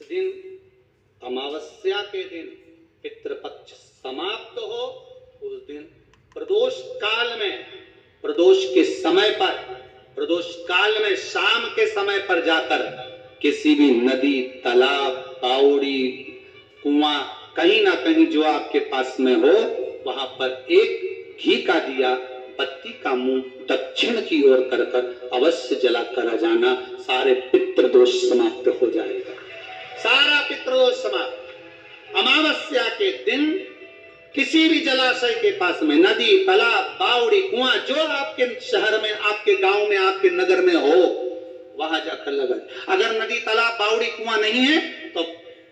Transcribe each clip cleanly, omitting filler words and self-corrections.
दिन अमावस्या के दिन पितृपक्ष समाप्त हो, उस दिन प्रदोष काल में, प्रदोष के समय पर, प्रदोष काल में शाम के समय पर जाकर किसी भी नदी, तालाब, बावड़ी, कुआं, कहीं ना कहीं जो आपके पास में हो, वहां पर एक घी का दिया, बत्ती का मुंह दक्षिण की ओर कर कर अवश्य जला कर जाना। सारे पितृदोष समाप्त हो जाएगा, सारा पितृदोष समाप्त। अमावस्या के दिन किसी भी जलाशय के पास में, नदी, तालाब, बावड़ी, कुआं, जो आपके शहर में, आपके गांव में, आपके नगर में हो, वहां जाकर लगा। अगर नदी, तालाब, बावड़ी, कुआं नहीं है तो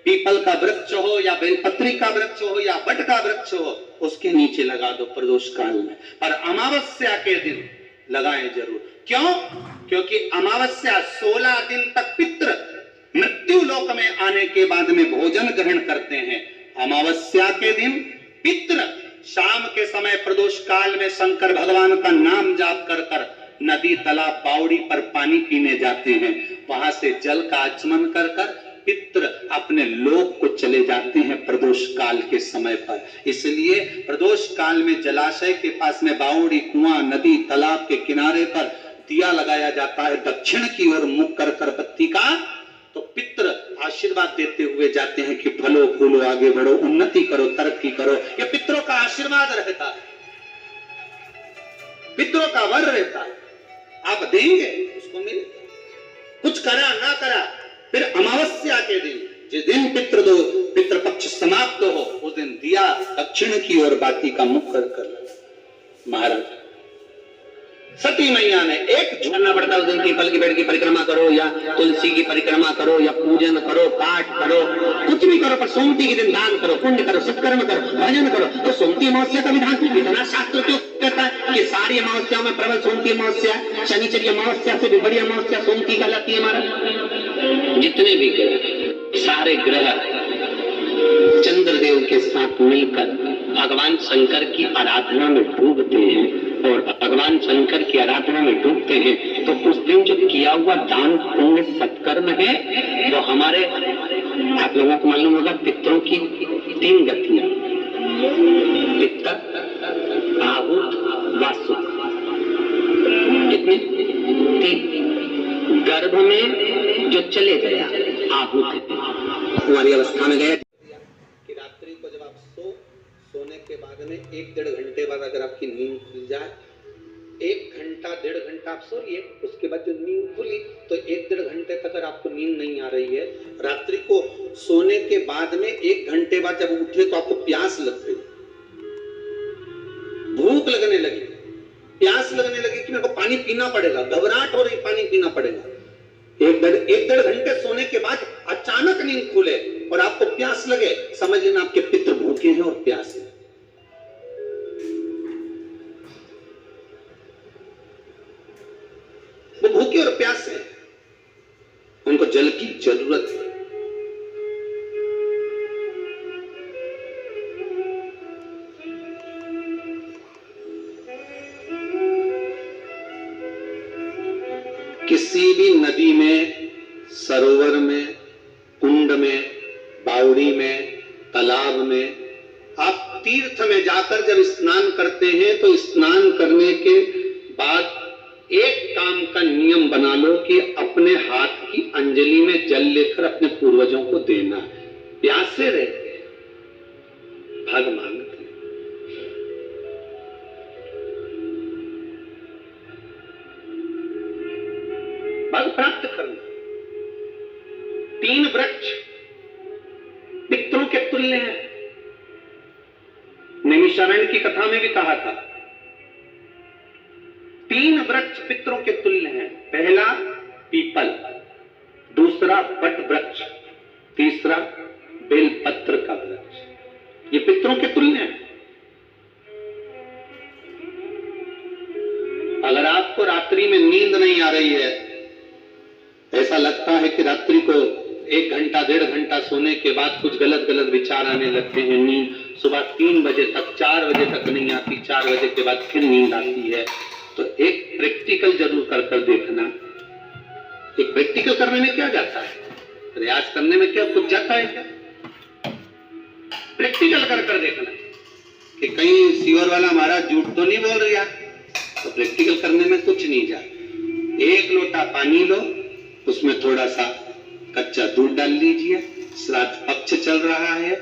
पीपल का वृक्ष हो या बेलपत्री का वृक्ष हो या बट का वृक्ष हो, उसके नीचे लगा दो प्रदोष काल में। पर अमावस्या के दिन लगाएं जरूर। क्यों? क्योंकि अमावस्या 16 दिन तक पितृ मृत्यु लोक में आने के बाद में भोजन ग्रहण करते हैं। अमावस्या के दिन पितृ शाम के समय प्रदोष काल में शंकर भगवान का नाम जाप कर कर नदी, तालाब, बावड़ी पर पानी पीने जाते हैं। वहां से जल का आचमन कर कर पितृ अपने लोक को चले जाते हैं प्रदोष काल के समय पर। इसलिए प्रदोष काल में जलाशय के पास में, बावड़ी, कुआं, नदी, तालाब के किनारे पर दिया लगाया जाता है दक्षिण की ओर मुख कर कर बत्ती का, तो पितृ आशीर्वाद देते हुए जाते हैं कि फलो फूलो, आगे बढ़ो, उन्नति करो, तरक्की करो। ये पितरों का आशीर्वाद रहता है, पितरों का वर रहता है। आप देंगे उसको मिलेगा, कुछ करा ना करा। फिर अमावस्या के दिन, जिस दिन पितृपक्ष समाप्त हो, उस दिन दिया दक्षिण की ओर बाती का मुख कर कर महाराज सती मैया ने एक करना पड़ता है। उस दिन पीपल की पेड़ की परिक्रमा करो या तुलसी की परिक्रमा करो या पूजन करो, पाठ करो, कुछ भी करो, पर सोमती के दिन दान करो, पुण्य करो, सत्कर्म करो, भजन करो। तो सोमती अमावस्या का विधान इतना शास्त्र क्यों कहता है कि सारी अमावस्याओं में प्रबल सोमती अमावस्या, शनिचरी अमावस्या से भी बड़ी अमावस्या सोमती कहलाती है। हमारा जितने भी ग्रह, सारे ग्रह चंद्रदेव के साथ मिलकर भगवान शंकर की आराधना में डूबते हैं, और भगवान शंकर की आराधना में डूबते हैं तो उस दिन जो किया हुआ दान, पुण्य, सत्कर्म है, वो हमारे, आप लोगों को मालूम होगा, पितरों की 3 गतियां, पितर, आहुत, वासुक, कितने? 3। गर्भ में जो चले गया आहुत, कुंवारी अवस्था में गया, कि रात्रि को जब आप सोने के बाद में 1-1.5 घंटे बाद अगर आपकी नींद खुल जाए, 1 घंटा 1.5 घंटा आप सोइए, उसके बाद जो नींद खुली तो 1-1.5 घंटे तक अगर आपको नींद नहीं आ रही है, रात्रि को सोने के बाद में 1 घंटे बाद जब उठे तो आपको प्यास लग गई, भूख लगने लगी, प्यास लगने लगी कि मेरे को पानी पीना पड़ेगा, घबराहट हो रही, पानी पीना पड़ेगा। 1-1.5 घंटे सोने के बाद अचानक नींद खुले और आपको प्यास लगे, समझ लेना आपके पितृ भूखे हैं और प्यास है। वो भूखे और प्यास है, उनको जल की जरूरत है। किसी भी नदी में, सरोवर में, कुंड में, बावड़ी में, तालाब में, आप तीर्थ में जाकर जब स्नान करते हैं तो स्नान करने के बाद एक काम का नियम बना लो कि अपने हाथ की अंजलि में जल लेकर अपने पूर्वजों को देना है। प्यासे रहते हैं, भाग मांगते हैं। भाग प्राप्त करना। 3 वृक्ष पितरों के तुल्य हैं। नैमिषारण्य की कथा में भी कहा था 3 वृक्ष पितरों के तुल्य हैं। पहला पीपल, दूसरा वट वृक्ष, तीसरा बेलपत्र का वृक्ष। ये पितरों के तुल्य हैं। अगर आपको रात्रि में नींद नहीं आ रही है, ऐसा लगता है कि रात्रि को 1 घंटा 1.5 घंटा सोने के बाद कुछ गलत गलत विचार आने लगते हैं, नींद सुबह 3 बजे तक, 4 बजे तक नहीं आती, 4 बजे के बाद फिर नींद आती है, तो एक प्रैक्टिकल जरूर कर देखना। एक प्रैक्टिकल करने में क्या जाता है? प्रयास करने में क्या कुछ जाता है क्या? प्रैक्टिकल कर देखना कि कहीं सीवर वाला हमारा झूठ तो नहीं बोल रहा, तो प्रैक्टिकल करने में कुछ नहीं जाता। 1 लोटा पानी लो, उसमें थोड़ा सा कच्चा दूध डाल लीजिए, श्राद्ध पक्ष चल रहा है,